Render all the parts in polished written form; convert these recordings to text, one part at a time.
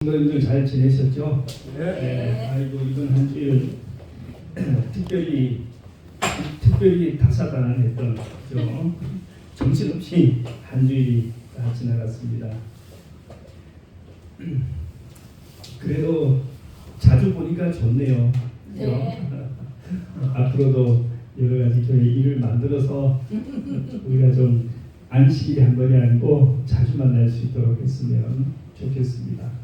성도님들 잘 지내셨죠? 네. 아이고 이번 한 주일 특별히 다사다난했던 정신없이 한 주일이 다 지나갔습니다. 그래도 자주 보니까 좋네요. 네. 앞으로도 여러 가지 교회 일을 만들어서 우리가 좀 안식일이 한 번이 아니고 자주 만날 수 있도록 했으면 좋겠습니다.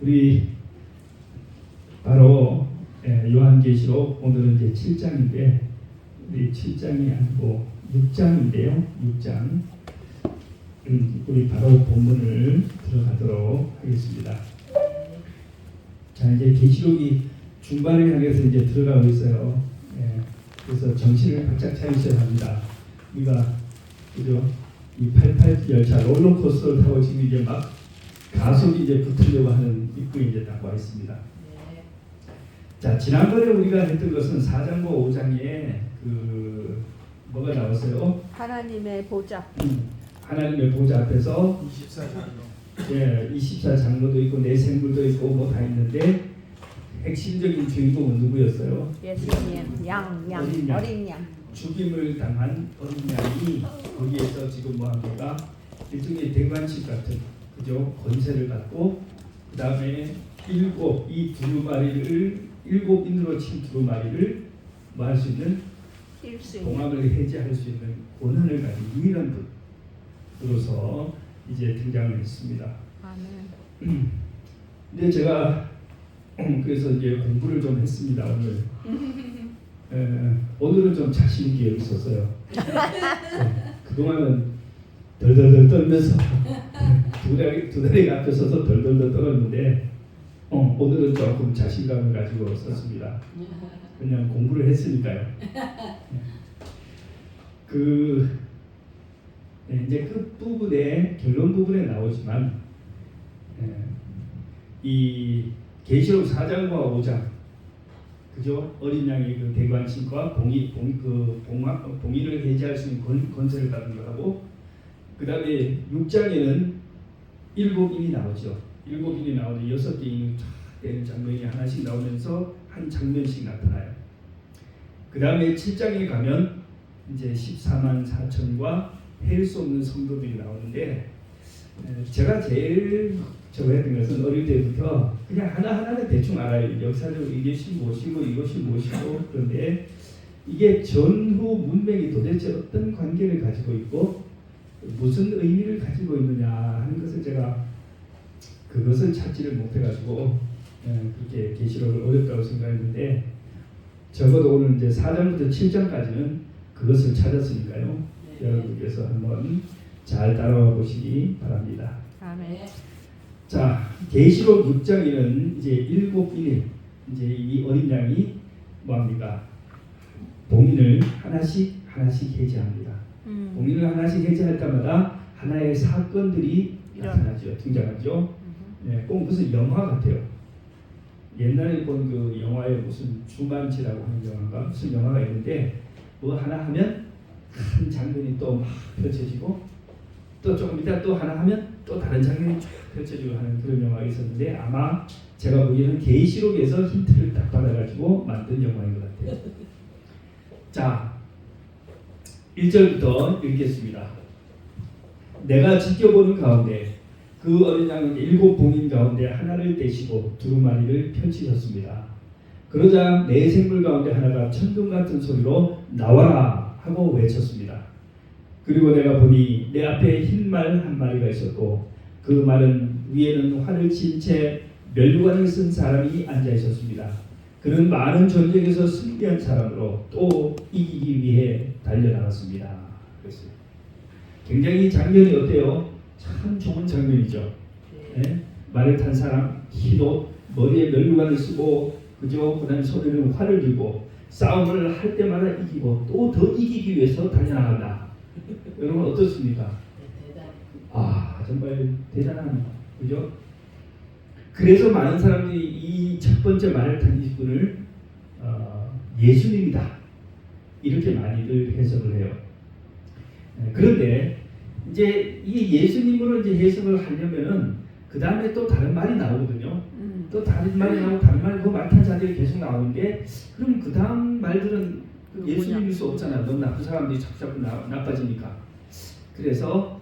우리 바로 요한계시록 오늘은 이제 7장인데 우리 7장이 아니고 6장인데요. 6장 우리 바로 본문을 들어가도록 하겠습니다. 자, 이제 계시록이 중반을 향해서 이제 들어가고 있어요. 그래서 정신을 바짝 차리셔야 합니다. 우리가 그죠? 이 88 열차 롤러코스터를 타고 지금 이제 막 가속이 이제 붙으려고 하는 입구에 이제 딱 와 있습니다. 네. 자, 지난번에 우리가 했던 것은 4장과 5장에 뭐가 나왔어요? 하나님의 보좌. 하나님의 보좌 앞에서 24장로. 24장로도 있고 내생물도 있고 뭐 다 있는데 핵심적인 주인공은 누구였어요? 예수님, 어린 양. 어린 양. 죽임을 당한 어린 양이 거기에서 지금 뭐 합니까? 일종의 대관식 같은 그죠? 권세를 갖고 그 다음에 이 두루마리를 7인으로 친 두루마리를 뭐 할 수 있는 동합을 해제할 수 있는 권한을 가진 유일한 분으로서 이제 등장을 했습니다. 아멘. 근데 제가 그래서 이제 공부를 좀 했습니다 오늘. 오늘은 좀 자신 있게 있었어요. 그동안은 덜덜덜 떨면서 두 다리가 앞에 서서 덜덜덜 떨었는데 오늘은 조금 자신감을 가지고 썼습니다. 그냥 공부를 했으니까요. 이제 끝 부분에 결론 부분에 나오지만 이 계시록 4장과 5장 그죠? 어린 양의 그 대관식과 봉인을 해제할 수 있는 권세를 받은 거하고 그 다음에 6장에는 7인이 나오죠. 7인이 나오는데 6개 인이 되는 장면이 하나씩 나오면서 한 장면씩 나타나요. 그 다음에 7장에 가면 이제 14만 4천과 헤일 수 없는 성도들이 나오는데 제가 제일 했던 것은 어릴 때부터 그냥 하나하나는 대충 알아요. 역사적으로 이것이 무엇이고 이것이 무엇이고 그런데 이게 전후 문맥이 도대체 어떤 관계를 가지고 있고 무슨 의미를 가지고 있느냐 하는 것을 제가 그것을 찾지를 못해가지고 그렇게 계시록을 어렵다고 생각했는데 적어도 오늘 이제 4장부터 7장까지는 그것을 찾았으니까요. 여러분께서 한번 잘 따라와 보시기 바랍니다. 아멘. 자, 계시록 6장에는 이제 7인의 이제 이 어린 양이 뭐합니까? 봉인을 하나씩 해제합니다. 봉인을 하나씩 해제할 때마다 하나의 사건들이 나타나죠, 등장하죠. 꼭 무슨 영화 같아요. 옛날에 본 그 영화에 무슨 주만지라고 하는 영화가 무슨 영화가 있는데 뭐 하나 하면 큰 장면이 또 막 펼쳐지고 또 조금 이따 또 하나 하면 또 다른 장면이 쫙 펼쳐지고 하는 그런 영화가 있었는데 아마 제가 보기에는 계시록에서 힌트를 딱 받아가지고 만든 영화인 것 같아요. 자, 1절부터 읽겠습니다. 내가 지켜보는 가운데 그 어린 양은 7봉인 가운데 하나를 떼시고 두루마리를 펼치셨습니다. 그러자 내 생물 가운데 하나가 천둥 같은 소리로 나와라 하고 외쳤습니다. 그리고 내가 보니 내 앞에 흰 말 한 마리가 있었고 그 말은 위에는 활을 친 채 멸관을 쓴 사람이 앉아 있었습니다. 그는 많은 전쟁에서 승리한 사람으로 또 이기기 위해 달려나갔습니다. 그랬어요. 굉장히 장면이 어때요? 참 좋은 장면이죠. 네? 말을 탄 사람, 흰 옷, 머리에 멸관을 쓰고 그죠? 그다음에 손에는 활을 들고 싸움을 할 때마다 이기고 또 더 이기기 위해서 달려나간다. 여러분 어떻습니까? 정말 대단한 그죠? 그래서 많은 사람들이 이 첫 번째 말을 탄 이분을 예수님이다 이렇게 많이들 해석을 해요. 그런데 이제 이 예수님으로 이제 해석을 하려면은 그 다음에 또 다른 말이 나오거든요. 또 다른 말이 나오고 다른 말이 그 말탄 자들이 계속 나오는데 그럼 그 다음 말들은 예수님일 수 없잖아. 너무 나쁜 사람들이 자꾸 나빠지니까. 그래서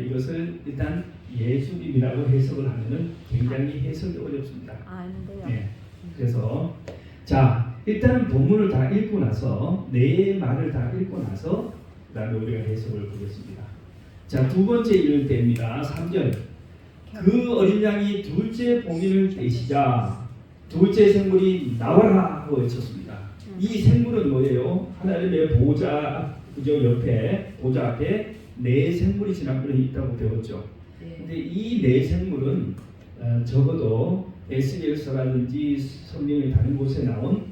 이것을 일단 예수님이라고 해석을 하면은 굉장히 해석이 어렵습니다. 아는데요. 네. 그래서 자 일단은 본문을 다 읽고 나서 네 말을 다 읽고 나서 그다음에 우리가 해석을 보겠습니다. 자 두 번째 읽을 때입니다. 3절 그 어린 양이 둘째 봉인을 떼시자 둘째 생물이 나와라 하고 외쳤습니다. 이 생물은 뭐예요? 하나님의 보좌 그저 옆에 보좌 앞에 네 생물이 지난번에 있다고 배웠죠. 근데 이 네 생물은 적어도 에스겔서라든지 성경의 다른 곳에 나온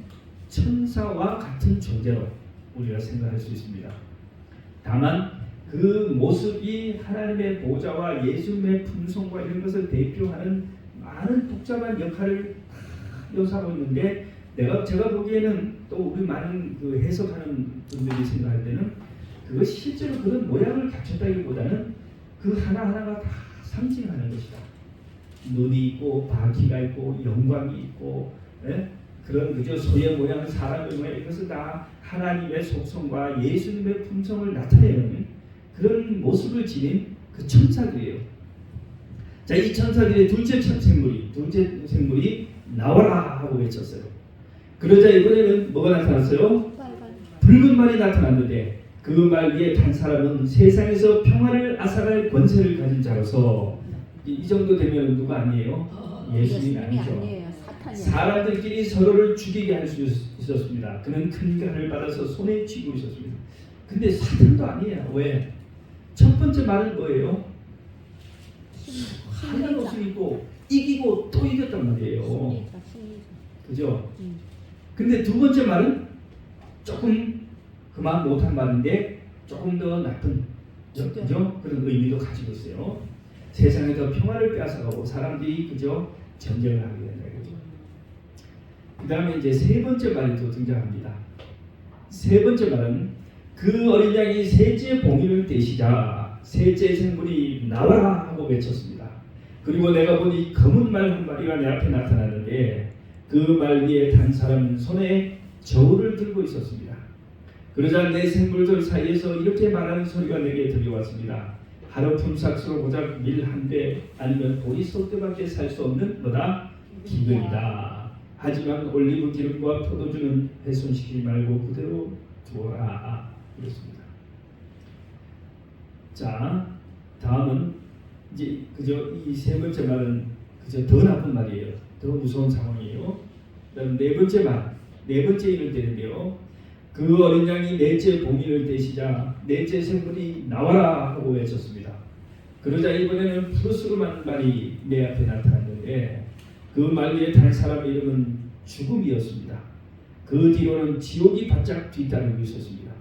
천사와 같은 존재로 우리가 생각할 수 있습니다. 다만 그 모습이 하나님의 보좌와 예수님의 품성과 이런 것을 대표하는 많은 복잡한 역할을 묘사하고 있는데 제가 보기에는 또 우리 많은 그 해석하는 분들이 생각할 때는 그것 실제로 그런 모양을 갖췄다기보다는 그 하나하나가 다 상징하는 것이다. 눈이 있고 바퀴가 있고 영광이 있고 그런 그저 소의 모양 사람의 모양 이것을 다 하나님의 속성과 예수님의 품성을 나타내는 그런 모습을 지닌 그 천사들이에요. 자, 이 천사들의 둘째 생물이 나와라 하고 외쳤어요. 그러자 이번에는 뭐가 나타났어요? 붉은 말이 나타났는데 그 말 위에 탄 사람은 세상에서 평화를 앗아갈 권세를 가진 자로서 이 정도 되면 누가 아니에요? 예수님이 아니죠. 아니에요. 사탄이에요. 사람들끼리 서로를 죽이게 할 수 있었습니다. 그는 큰 간을 받아서 손에 쥐고 있었습니다. 근데 사탄도 아니에요. 왜? 첫 번째 말은 뭐예요? 하얀 옷을 입고 이기고 또 이겼단 말이에요. 승리자. 그죠? 근데 두 번째 말은 조금 그만 못한 말인데 조금 더 나쁜 그죠? 그런 의미도 가지고 있어요. 세상에 더 평화를 빼앗아가고 사람들이 그죠? 전쟁을 하게 된다 이거죠. 그 다음에 이제 세 번째 말이 또 등장합니다. 세 번째 말은 그 어린 양이 셋째 봉인을 떼시자 셋째 생물이 나와라 하고 외쳤습니다. 그리고 내가 보니 검은 말 한 마리가 내 앞에 나타났는데 그 말 위에 탄 사람은 손에 저울을 들고 있었습니다. 그러자 내 생물들 사이에서 이렇게 말하는 소리가 내게 들려왔습니다. 하루 품삯으로 고작 밀 한 대 아니면 보리 쏠대밖에 살 수 없는 뭐다? 기근이다. 하지만 올리브 기름과 포도주는 훼손시키지 말고 그대로 두어라. 그렇습니다. 자, 다음은 이제 그저 이 세 번째 말은 그저 더 나쁜 말이에요. 더 무서운 상황이에요. 그다음 네 번째 말, 네 번째 일을 때는데요. 그 어린 양이 넷째 봉인을 떼시자 넷째 생물이 나와라 하고 외쳤습니다. 그러자 이번에는 푸르스름한 말이 내 앞에 나타났는데 그 말 위에 탄 사람의 이름은 죽음이었습니다. 그 뒤로는 지옥이 바짝 뒤따르고 있었습니다.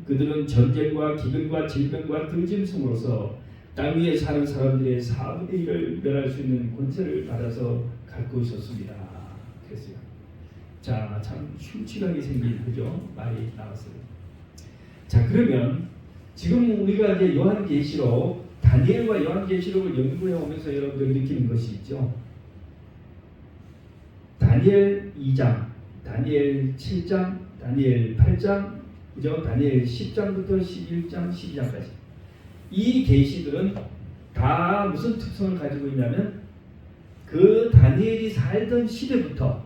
그들은 전쟁과 기근과 질병과 들짐승으로서 땅 위에 사는 사람들의 4분의 1을 멸할 수 있는 권세를 받아서 갖고 있었습니다. 그랬어요. 자, 참 흉측하게 생긴 그죠? 말이 나왔어요. 자, 그러면 지금 우리가 이제 요한계시록 다니엘과 요한계시록을 연구해 오면서 여러분들이 느끼는 것이 있죠. 다니엘 2장, 다니엘 7장, 다니엘 8장, 그죠? 다니엘 10장부터 11장, 12장까지 이 계시들은 다 무슨 특성을 가지고 있냐면 그 다니엘이 살던 시대부터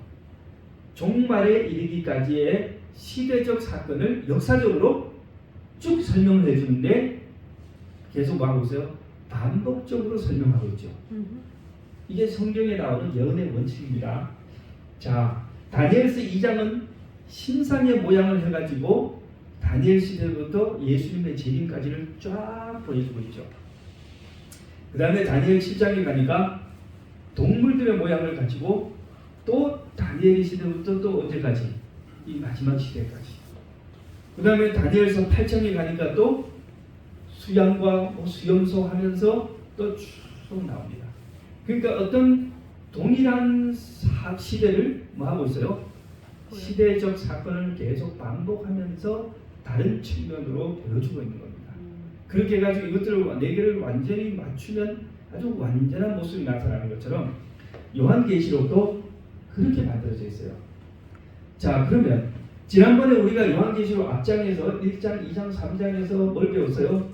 종말에 이르기까지의 시대적 사건을 역사적으로 쭉 설명을 해주는데 계속 뭐 하고 있어요? 반복적으로 설명하고 있죠. 이게 성경에 나오는 예언의 원칙입니다. 자, 다니엘서 2장은 신상의 모양을 해가지고 다니엘 시대부터 예수님의 재림까지를 쫙 보여주고 있죠. 그 다음에 다니엘 7장에 가니까 동물들의 모양을 가지고 또 다니엘 시대부터 또 언제까지? 이 마지막 시대까지. 그 다음에 다니엘서 8장에 가니까 또 수양과 수염소 하면서 또 쭉 나옵니다. 그러니까 어떤 동일한 시대를 뭐 하고 있어요? 시대적 사건을 계속 반복하면서 다른 측면으로 보여주고 있는 겁니다. 그렇게 해가지고 이것들을 네 개를 완전히 맞추면 아주 완전한 모습이 나타나는 것처럼 요한계시록도 그렇게 만들어져 있어요. 자, 그러면 지난번에 우리가 요한계시록 앞장에서 1장, 2장, 3장에서 뭘 배웠어요?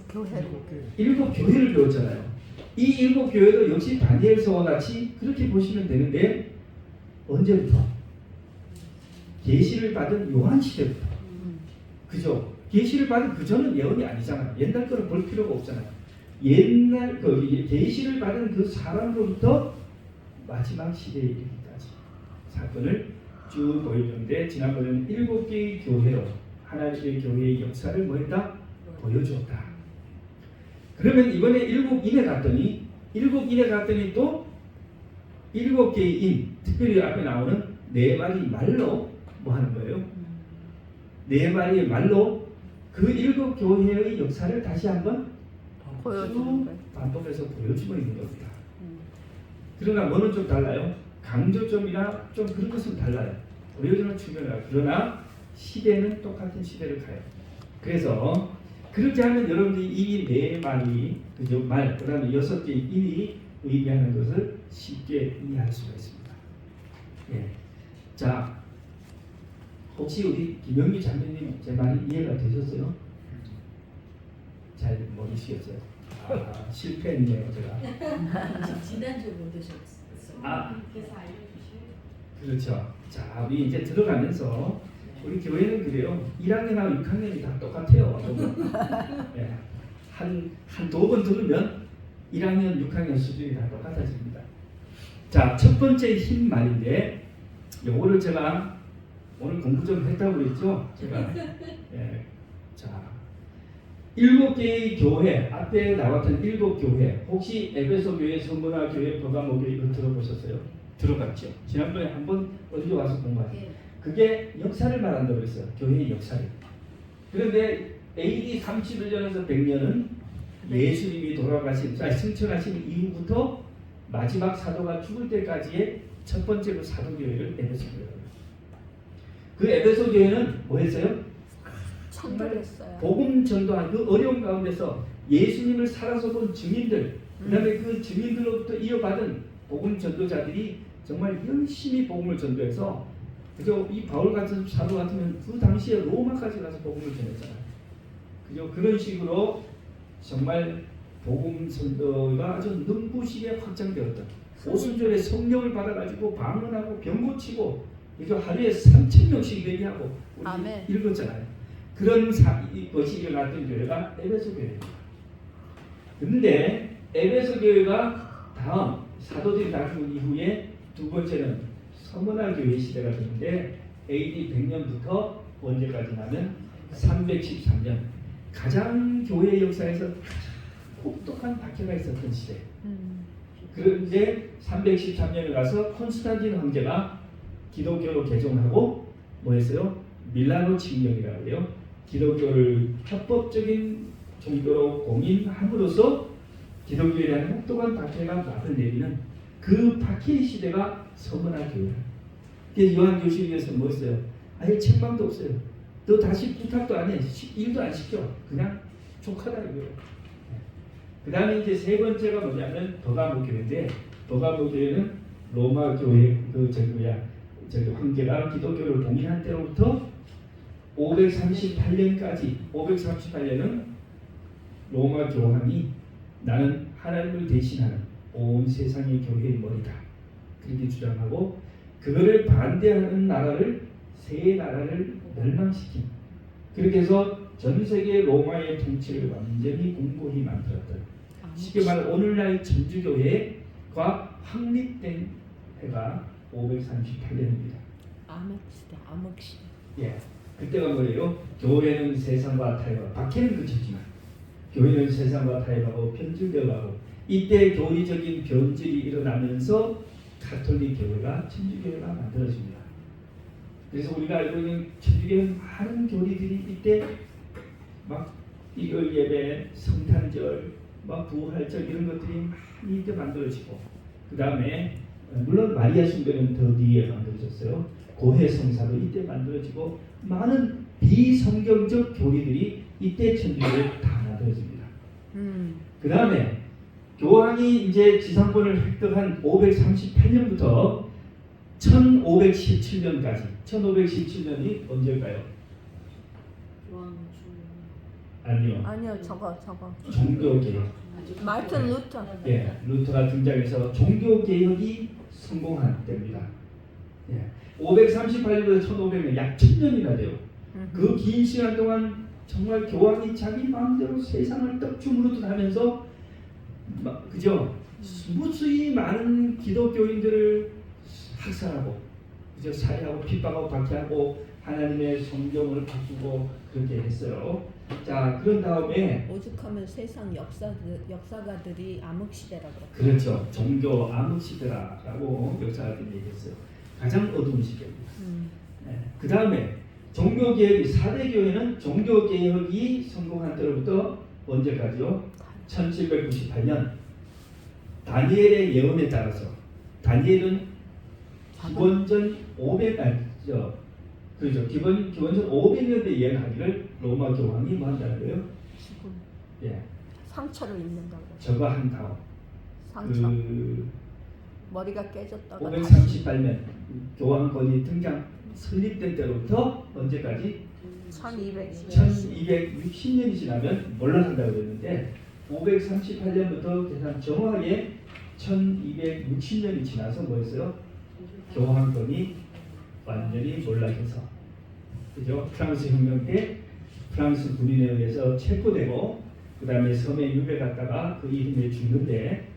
교회. 일곱 교회를 배웠잖아요. 이 일곱 교회도 역시 다니엘서와 같이 그렇게 보시면 되는데 언제부터? 계시를 받은 요한 시대부터. 그죠? 계시를 받은 그 전은 예언이 아니잖아요. 옛날 거는 볼 필요가 없잖아요. 옛날 그 계시를 받은 그 사람으로부터 마지막 시대에 이르기까지 사건을 쭉 보여주는데 지난번에는 7개의 교회로 하나님의 교회의 역사를 뭐했다? 보여주었다. 그러면 이번에 7인에 갔더니 또 7개의 인, 특별히 앞에 나오는 4마리 말로 뭐 하는 거예요? 4마리의 말로 그 7교회의 역사를 다시 한번 보여주는 거예요. 반복해서 보여주고 있는 겁니다. 그러나 뭐는 좀 달라요? 강조점이나 좀 그런 것은 달라요. 보여주는 측면이라. 그러나 시대는 똑같은 시대를 가요. 그래서 그렇게 하면 여러분들이 이 4마리 그죠? 말, 그 다음에 6개의 인이 의미하는 것을 쉽게 이해할 수가 있습니다. 예. 자, 혹시 우리 김영기 장로님 제 말이 이해가 되셨어요? 잘 모르시겠어요? 아, 실패했네요 제가. 지난주 못 오셨어요. 그래서 알려주실. 그렇죠. 자, 우리 이제 들어가면서 우리 교회는 그래요. 1학년하고 6학년이 다 똑같아요. 예. 한두 번 들으면 1학년, 6학년 수준이 다 똑같아집니다. 자, 첫 번째 흰 말인데 요거를 제가 오늘 공부 좀 했다고 그랬죠? 제가 예. 자, 7개의 교회 앞에 나왔던 7교회 혹시 에베소 교회, 성문화 교회, 버가모 교회 이거 들어보셨어요? 들어봤죠? 지난번에 한번 어디 와서 공부하셨어요? 네. 그게 역사를 말한다고 그랬어요. 교회의 역사를. 그런데 AD 31년에서 100년은 예수님이 승천하신 이후부터 마지막 사도가 죽을 때까지의 첫 번째 그 사도교회를 에베소 교회라고. 그 에베소 교회는 뭐 했어요? 천도했어요. 복음 전도한 그 어려운 가운데서 예수님을 살아서 본 증인들, 그다음에 그 증인들로부터 이어받은 복음 전도자들이 정말 열심히 복음을 전도해서 그죠? 이 바울 같은 사도 같으면 그 당시에 로마까지 가서 복음을 전했잖아요. 그죠? 그런 식으로 정말 복음 전도가 아주 눈부시게 확장되었던 오순절에 성령을 받아가지고 방언하고 병 고치고 그죠? 하루에 3,000명씩 얘기하고 우리 아멘. 읽었잖아요. 그런 것이 일어났던 교회가 에베소 교회입니다. 그런데 에베소 교회가 다음 사도들이 다 죽은 이후에 두 번째는 서문화 교회 시대가 되는데 AD 100년부터 언제까지 나면 313년 가장 교회 역사에서 가장 혹독한 박해가 있었던 시대. 그런데 313년에 가서 콘스탄틴 황제가 기독교로 개종하고 뭐 했어요? 밀라노 칙령이라고 해요. 기독교를 합법적인 종교로 공인함으로써 기독교에 대한 혹독한 박해가 막을 내리는 그 박해의 시대가 서문화 교회예요. 그래서 요한계시록에서 뭐 했어요? 아예 책망도 없어요. 너 다시 부탁도 안 해. 일도 안 시켜. 그냥 족하다 이거예요. 그 다음에 이제 세 번째가 뭐냐면 버가모 교회인데 버가모 교회는 로마 교회 저기 황제가 기독교를 봉인한 때로부터 538년까지 538년은 로마 교황이 나는 하나님을 대신하는 온 세상의 교회의 머리다 그렇게 주장하고 그거를 반대하는 나라를 세 나라를 멸망시킨 그렇게 해서 전 세계 로마의 통치를 완전히 공고히 만들었던 쉽게 말해 오늘날 천주교회가 확립된 해가 538년입니다. 암흑시대, 암흑시대. 예, 그때가 뭐예요? 교회는 세상과 타협하고 박해는 그쳤지만 교회는 세상과 타협하고 편들려가고 이때 교리적인 변질이 일어나면서 가톨릭 교회가 천주교회가 만들어집니다. 그래서 우리가 알고 있는 천주교회 많은 교리들이 이때 막 일요일 예배, 성탄절, 막 부활절 이런 것들이 많이 이때 만들어지고 그 다음에 물론 마리아 숭배는 더 뒤에 만들어졌어요. 고해 성사도 이때 만들어지고 많은 비성경적 교리들이 이때 천주교에 다 만들어집니다. 그 다음에 교황이 이제 지상권을 획득한 538년부터 1517년까지 1517년이 언제일까요? 아니요. 아니요, 저거. 종교개혁. 마르틴 루터. 예, 루터가 등장해서 종교개혁이 성공한 때입니다. 예, 538년부터 1500년 약 1000년이나 돼요. 그 긴 시간 동안 정말 교황이 자기 마음대로 세상을 떡주무르듯 하면서 그죠? 무수히 많은 기독교인들을 학살하고 그죠? 살해하고 핍박하고 박해하고 하나님의 성경을 바꾸고 그렇게 했어요. 자, 그런 다음에 오죽하면 세상 역사가들이 암흑시대라고 그렇죠. 종교 암흑시대라고 역사가들이 얘기했어요. 가장 어두운 시대입니다. 네. 그 다음에 종교개혁이 4대 교회는 종교개혁이 성공한 때로부터 언제까지요? 1798년 다니엘의 예언에 따라서 다니엘은 기원전 500년대 예언하기를 로마 교황이 뭐 한다는 거예요? 죽음, 예, 상처를 입는다고. 저거 한 다음 상처. 머리가 깨졌다가 538년 교황권이 등장 설립된 때로부터 언제까지? 1260년이 지나면 몰락한다고 그랬는데 538년부터 계산 정확하게 1260년이 지나서 뭐였어요? 교황권이 완전히 몰락해서 그죠? 프랑스 혁명 때 프랑스 군인에 의해서 체포되고 그 다음에 섬에 유배갔다가 그 이름에 죽는데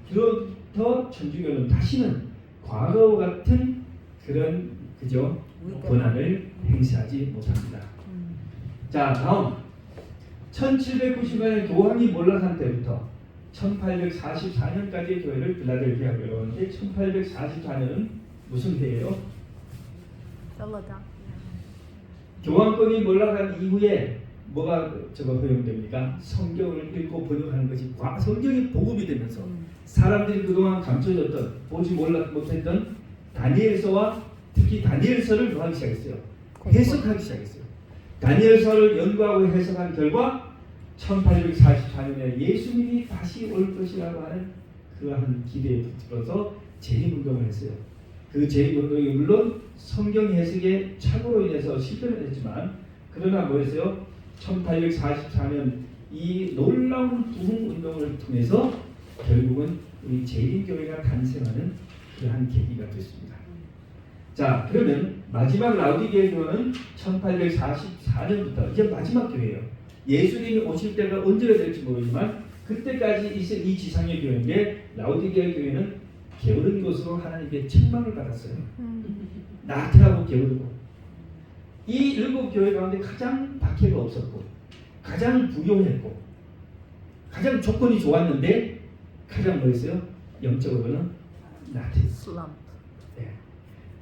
그로부터 천주교는 다시는 과거와 같은 그런 그죠? 권한을 행사하지 못합니다. 자, 다음 1798년 교황이 몰락한 때부터 1844년까지의 교회를 필라델피아 교회라고 하는데 1844년은 무슨 해예요? 셀러다. 교황권이 몰락한 이후에 뭐가 허용됩니까? 성경을 읽고 번역하는 것이 성경이 보급이 되면서 사람들이 그동안 감춰졌던 보지 못했던 다니엘서와 특히 다니엘서를 뭐 하기 시작했어요? 해석하기 시작했어요. 다니엘서를 연구하고 해석한 결과 1844년에 예수님이 다시 올 것이라고 하는 그러한 기대에 붙들어서 재림운동을 했어요. 그 재림운동이 물론 성경 해석의 착오로 인해서 실패를 했지만 그러나 뭐였어요? 1844년 이 놀라운 부흥운동을 통해서 결국은 우리 재림교회가 탄생하는 그러한 계기가 됐습니다. 자, 그러면 마지막 라우디게아 교회는 1844년부터 이제 마지막 교회예요. 예수님이 오실 때가 언제가 될지 모르지만 그때까지 있을 이 지상의 교회인데 라우디게아 교회는 게으른 것으로 하나님께 책망을 받았어요. 나태하고 게으르고 이 7교회 가운데 가장 박해가 없었고 가장 부유했고 가장 조건이 좋았는데 가장 뭐였어요? 영적으로는 나태했어요. 네.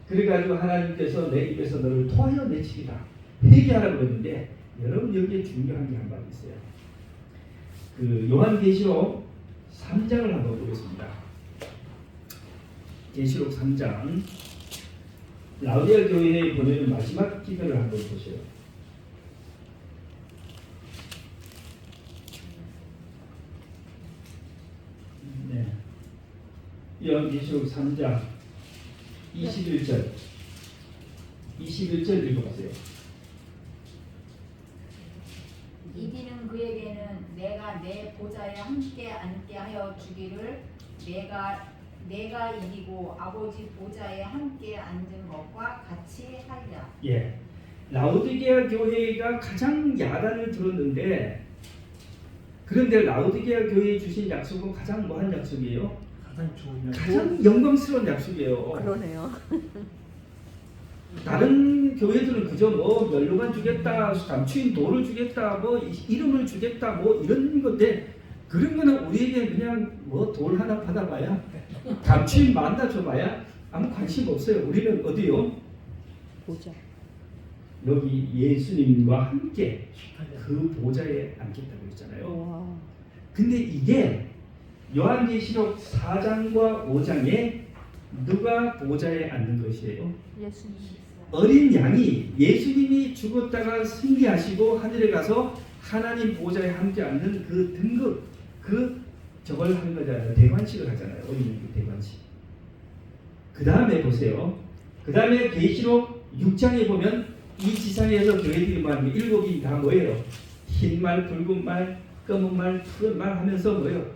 그래가지고 하나님께서 내 입에서 너를 토하여 내치리라 회개하라고 그랬는데 여러분 여기에 중요한 게 한 가지 있어요. 그 요한계시록 3장을 한번 보겠습니다. 계시록 3장 라우디게아 교회에 보내는 마지막 기도를 한번 보세요. 네. 요한계시록 3장 21절 읽어보세요. 이디는 그에게는 내가 내 보좌에 함께 앉게 하여 주기를 내가 이기고 아버지 보좌에 함께 앉은 것과 같이 하리라. 예, 라우디게아 교회가 가장 야단을 들었는데 그런데 라우디게아 교회에 주신 약속은 가장 뭐한 약속이에요? 가장 영광스러운 약속이에요. 그러네요. 다른 교회들은 그저 뭐 멸류관 주겠다, 감추인 돌을 주겠다, 뭐 이름을 주겠다, 뭐 이런 건데 그런 거는 우리에게 그냥 뭐 돌 하나 받아봐야 감추인 만나 줘봐야 아무 관심 없어요. 우리는 어디요? 보자. 여기 예수님과 함께 그 보좌에 앉겠다고 했잖아요. 근데 이게 요한계시록 4장과 5장에 누가 보좌에 앉는 것이에요? 예수님. 어린 양이 예수님이 죽었다가 승리하시고 하늘에 가서 하나님 보좌에 함께 앉는 그 등급 저걸 하는 거잖아요. 대관식을 하잖아요. 어린이집 대관식. 그 다음에 보세요. 그 다음에 계시록 6장에 보면 이 지상에서 교회들이 말하는 게 7이 다 뭐예요? 흰 말, 붉은 말, 검은 말, 푸른 말 하면서 뭐예요?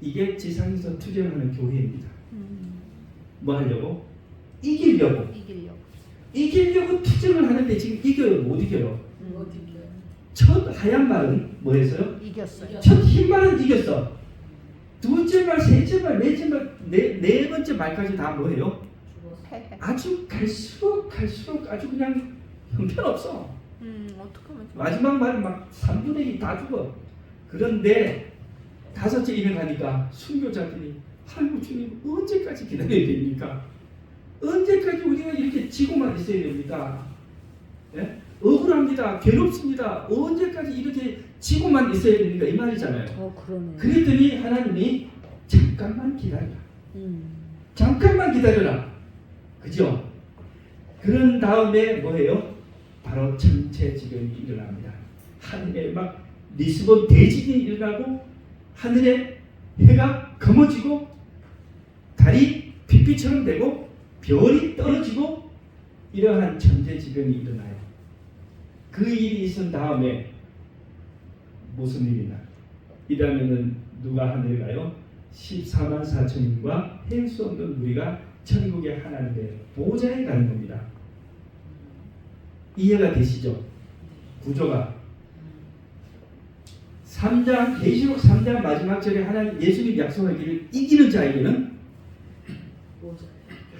이게 지상에서 투쟁하는 교회입니다. 뭐 하려고? 이기려고. 이기려고 투쟁을 하는데 지금 이겨요? 못 이겨요? 첫 하얀 말은 뭐 했어요? 이겼어요. 첫 흰 말은 이겼어. 두째 말, 셋째 말, 넷째 말, 네 번째 말까지 다 뭐예요? 아주 갈수록 아주 그냥 형편없어. 어떡하면 좋아. 마지막 말은 막 3분의 1 다 죽어. 그런데 다섯째 일을 가니까 순교자들이 아이고 주님 언제까지 기다려야 됩니까? 언제까지 우리가 이렇게 지고만 있어야 됩니까? 예? 억울합니다. 괴롭습니다. 언제까지 이렇게 지고만 있어야 됩니까? 이 말이잖아요. 그러네. 그랬더니 하나님이 잠깐만 기다려라. 잠깐만 기다려라. 그죠? 그런 다음에 뭐예요? 바로 천체지변이 일어납니다. 하늘에 막 리스본 대지진이 일어나고 하늘에 해가 검어지고 달이 빛빛처럼 되고 별이 떨어지고 이러한 천재지변이 일어나요. 그 일이 있은 다음에 무슨 일이 나? 이러면은 누가 하늘에 가요? 14만 4천인과 헬 수 없는 우리가 천국의 하나님의 보좌에 가는 겁니다. 이해가 되시죠? 구조가 3장 계시록 3장 마지막 절에 하나님 예수님 약속하기를 이기는 자에게는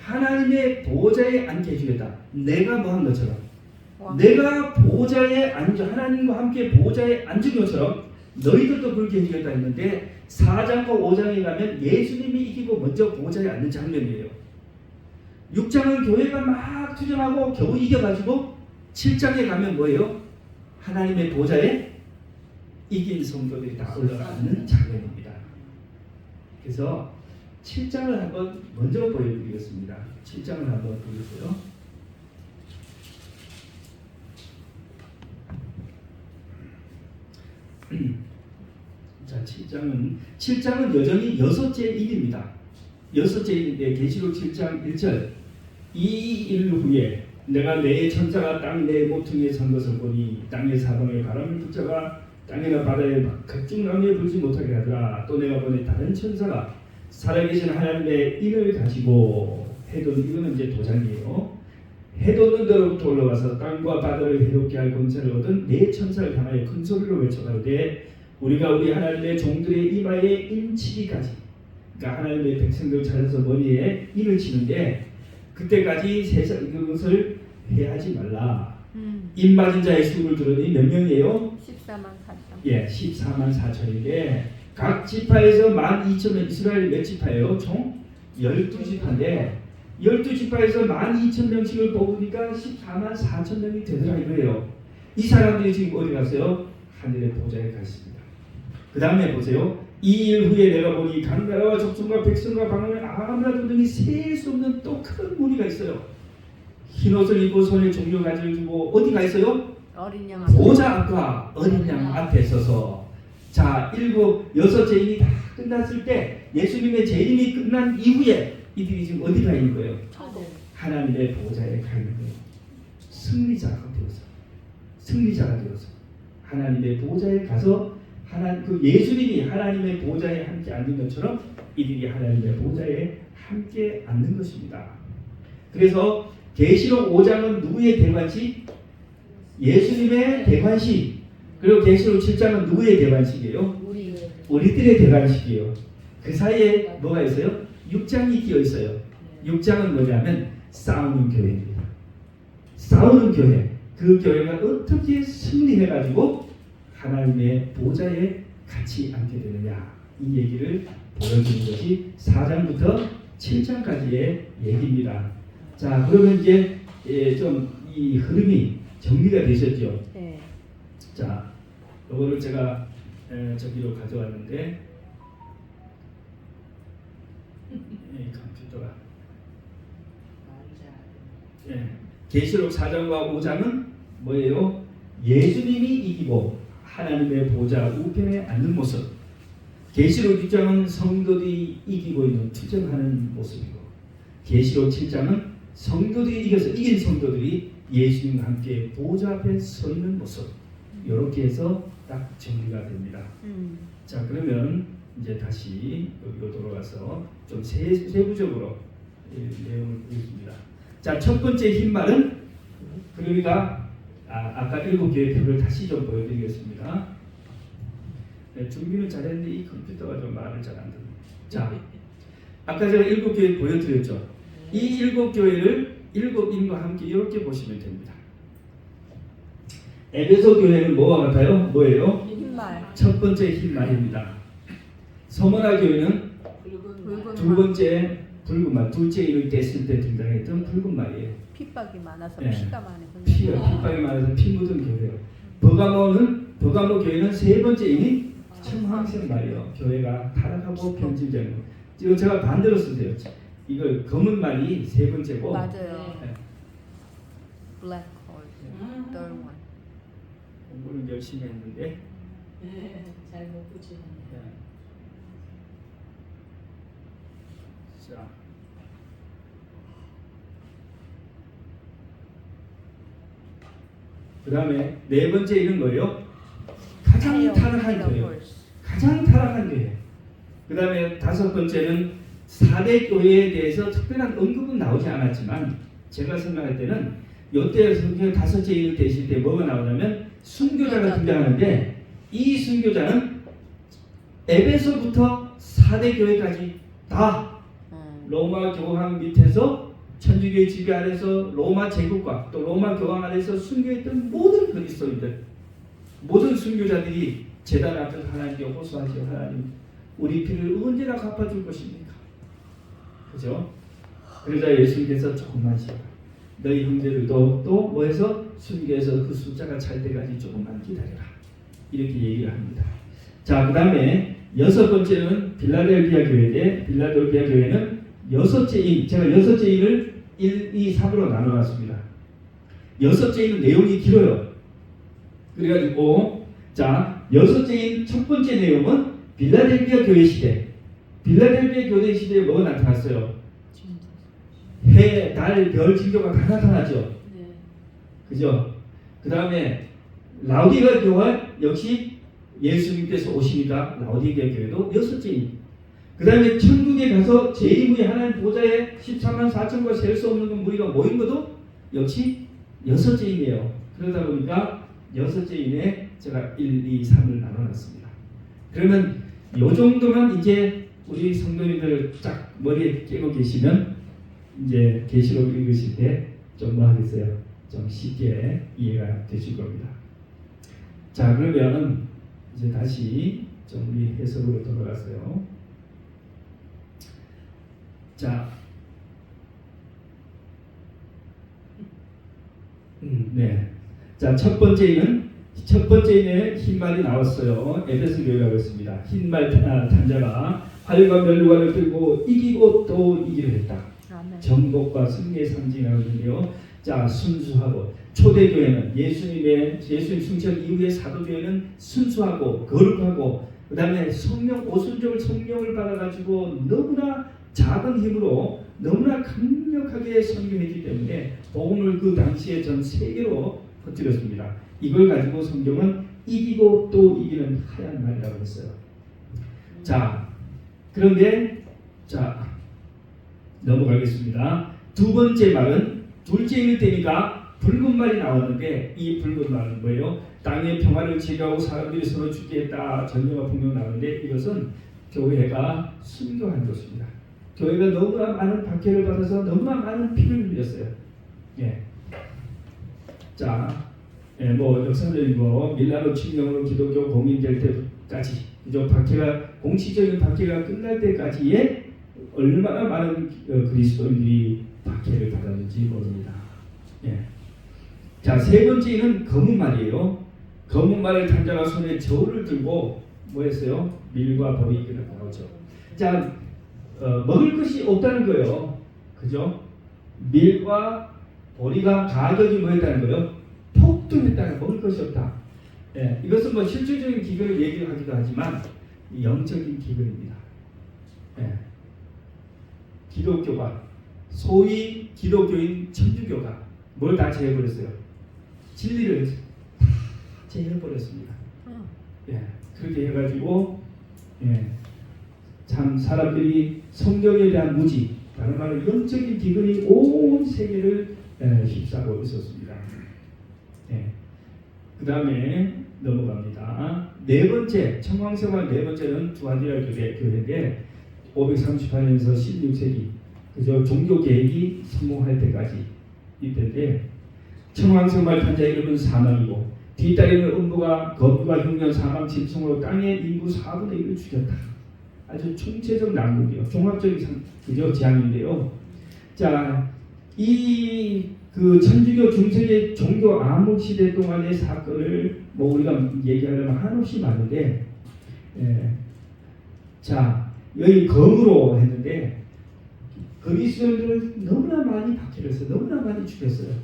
하나님의 보좌에 앉게 해주겠다. 내가 뭐 한 것처럼 내가 보좌에 앉아 하나님과 함께 보좌에 앉은 것처럼 너희들도 그렇게 해주겠다 했는데 4장과 5장에 가면 예수님이 이기고 먼저 보좌에 앉는 장면이에요. 6장은 교회가 막 투쟁하고 겨우 이겨가지고 7장에 가면 뭐예요? 하나님의 보좌에 이긴 성도들이 다 올라가는 장면입니다. 그래서 7장을 한번 먼저 보여드리겠습니다. 7장을 한번 보여주세요. 자, 7장은 여전히 여섯째 일입니다. 여섯째 일인데 계시록 7장 1절 이 일 후에 내가 내 천사가 땅 내 모퉁이에 선 것을 보니 땅의 사방에 바람을 붙잡아 땅이나 바다에 각종 나무에 불지 못하게 하더라. 또 내가 보니 다른 천사가 살아계신 하나님의 인을 가지고 해돋 이거는 이제 도장이에요. 해돋는 데로부터 올라와서 땅과 바다를 해롭게 할 권세를 얻은 네 천사를 향하여 큰 소리로 외쳐가로되 우리가 우리 하나님의 종들의 이마에 인치기까지 그러니까 하나님의 백성들 찾아서 머리에 인을 치는데 그때까지 세상 그것을 해하지 말라. 인 맞은 자의 수를 들으니 몇 명이에요? 14만 4천. 예, 14만 4천인데 각 지파에서 12,000명 이스라엘 몇 지파예요? 총 12지파인데 12지파에서 12,000명씩을 뽑으니까 14만 4천 명이 되더라 이거예요. 이 사람들이 지금 어디 갔어요? 하늘의 보좌에 갔습니다. 그 다음에 보세요. 이 일 후에 내가 보니 각 나라와 족속과 백성과 방언을 아무나 등이 셀 수 없는 또 큰 무리가 있어요. 흰옷을 입고 손에 종려 가지를 두고 어디가 있어요? 어린 양 보좌 앞과 어린 양 앞에 서서 자 여섯째 일이 다 끝났을 때 예수님의 재림이 끝난 이후에 이들이 지금 어디 가 있는 거예요? 하나님의 보좌에 가 있는 거예요. 승리자가 되어서 하나님의 보좌에 가서 예수님이 하나님의 보좌에 함께 앉는 것처럼 이들이 하나님의 보좌에 함께 앉는 것입니다. 그래서 계시록 5장은 누구의 대관식? 예수님의 대관식. 그리고 계시록 7장은 누구의 대관식이에요? 우리들의 대관식이에요. 그 사이에 뭐가 있어요? 6장이 끼어 있어요. 6장은 뭐냐면 싸우는 교회입니다. 싸우는 교회. 그 교회가 어떻게 승리해가지고 하나님의 보좌에 같이 앉게 되느냐 이 얘기를 보여주는 것이 4장부터 7장까지의 얘기입니다. 자 그러면 이제 좀 이 흐름이 정리가 되셨죠? 네. 자 이거를 제가 저기로 가져왔는데 컴퓨터가 계시록 4장과 5장은 뭐예요? 예수님이 이기고 하나님의 보좌 우편에 앉는 모습. 계시록 6장은 성도들이 이기고 있는 투쟁하는 모습이고, 계시록 7장은 성도들이 이겨서 이긴 성도들이 예수님과 함께 보좌 앞에 서 있는 모습. 이렇게 해서 딱 정리가 됩니다. 자, 그러면 이제 다시 여기로 돌아가서 좀 세부적으로 내용을 보겠습니다. 자, 첫 번째 흰말은 그러니까 아까 7개의 표를 다시 좀 보여드리겠습니다. 네, 준비는 잘했는데 이 컴퓨터가 좀 말을 잘 안 듣는. 자, 아까 제가 7교회 보여드렸죠. 이 7교회를 7인과 함께 이렇게 보시면 됩니다. 에베소 교회는 뭐와 같아요? 뭐예요? 흰말. 첫 번째 흰말입니다. 서머나 교회는 붉은 두 번째 붉은 말, 둘째 이름이 됐을 때 등장했던 붉은 말이에요. 핍박이 많아서 네. 피가 많이 pit박이 많아서 피 묻은 교회예요. 버가모 교회는 세 번째 이름이 청황색 말이에요. 교회가 타락하고 변질되는 거. 지금 제가 반대로 쓰세요. 이거 검은 말이 세 번째고. 맞아요. 네. Black hole. Third one. 공부는 열심히 했는데. 잘못 붙이네. 네. 자. 그 다음에 네 번째 이름 뭐예요? 가장 타락한 교회. 가장 타락한 교회. 그 다음에 다섯 번째는 4대 교회에 대해서 특별한 언급은 나오지 않았지만 제가 생각할 때는 이때 성경 다섯째 일을 되실 때 뭐가 나오냐면 순교자가 등장하는데 이 순교자는 에베소부터 4대 교회까지 다 로마 교황 밑에서 천주교의 지배 아래서 로마 제국과 또 로마 교황 아래서 순교했던 모든 그리스도인들, 모든 순교자들이 제단 앞에서 하나님께 호소하죠. 하나님, 우리 피를 언제나 갚아줄 것입니까? 그죠? 그러자 예수님께서 조금만 쉬어. 너희 형제들도 또 뭐해서 순교해서 그 숫자가 찰 때까지 조금만 기다려라. 이렇게 얘기를 합니다. 자, 그 다음에 여섯 번째는 빌라델비아 교회인데 빌라델비아 교회는 여섯째 인, 제가 여섯째 인을 1, 2, 3으로 나눠놨습니다. 여섯째 인은 내용이 길어요. 그래가지고 자, 여섯째 인 첫 번째 내용은 빌라델비아 교회 시대. 빌라델비아 교회 시대에 뭐가 나타났어요? 해, 달, 별, 징조가 다 나타나죠. 그죠? 그 다음에 라우디게아 교회 역시 예수님께서 오시니까 라우디게아 교회도 여섯째 인. 그 다음에 천국에 가서 제2무의 하나님 보좌에 14만 4천과 셀 수 없는 무리가 모인 것도 역시 여섯째 인이에요. 그러다 보니까 여섯째 인에 제가 1, 2, 3을 나눠놨습니다. 그러면 요 정도만 이제 우리 성도님들 쫙 머리에 깨고 계시면 이제 계시록 읽으실 때 좀 뭐 하겠어요? 좀 쉽게 이해가 되실 겁니다. 자, 그러면 이제 다시 좀 우리 해석으로 돌아가서요. 자, 네. 자, 첫 번째는 흰말이 나왔어요. 에베소 교회라고 했습니다. 흰말 단자가 활과 멸류관을 들고 이기고 또 이기려 했다. 아멘. 정복과 승리의 상징이라는데요. 자, 순수하고 초대교회는 예수님 승천 이후의 사도교회는 순수하고 거룩하고 그 다음에 성령 오순절 성령을 받아가지고 너무나 작은 힘으로 너무나 강력하게 선교했기 때문에 복음을 그 당시에 전 세계로 퍼뜨렸습니다. 이걸 가지고 성경은 이기고 또 이기는 하얀 말이라고 했어요. 자, 그런데 자 넘어가겠습니다. 두 번째 말은 둘째 일 때니까 붉은 말이 나왔는데 이 붉은 말은 뭐예요? 땅의 평화를 제거하고 사람들이 서로 죽게 했다. 전쟁과 분명 나오는데 이것은 교회가 순교한 것입니다. 교회가 너무나 많은 박해를 받아서 너무나 많은 피를 흘렸어요. 예. 자, 예, 뭐 역사적인 거 밀라노 칙령으로 기독교 공인될 때까지 그죠? 박해가 공식적인 박해가 끝날 때까지의 얼마나 많은 그리스도인들이 박해를 받았는지 모릅니다. 예. 자, 세 번째는 검은 말이에요. 검은 말을 탄 자가 손에 저울을 들고 뭐 했어요? 밀과 벌이 나오죠. 자, 먹을 것이 없다는 거예요. 그죠? 밀과 보리가 가격이 뭐였다는 거예요? 폭등했다는, 먹을 것이 없다. 예, 이것은 뭐 실질적인 기근을 얘기하기도 하지만 영적인 기근입니다. 예. 기독교가 소위 기독교인 천주교가 뭘 다 제해버렸어요? 진리를 다 제해버렸습니다. 예, 그렇게 해가지고 참 사람들이 성경에 대한 무지, 다른 말로 영적인 기근이 온 세계를 휩싸고 있었습니다. 그 다음에 넘어갑니다. 네 번째, 청황생활 네 번째는 두아디라 교회인데 538년에서 16세기 그저 종교 계획이 성공할 때까지 이때인데 청황생활 탄자의 이름은 사망이고 뒤따르는 음부가 거부가 흉년 사망 짐승으로 땅의 인구 4분의 1을 죽였다. 아주 총체적 난국이요. 종합적인 그저 재앙인데요. 자, 이 그 천주교 중세의 종교 암흑 시대 동안의 사건을 뭐 우리가 얘기하려면 한없이 많은데, 자 여기 검으로 했는데 그리스도인들을 너무나 많이 박해했어요. 너무나 많이 죽였어요.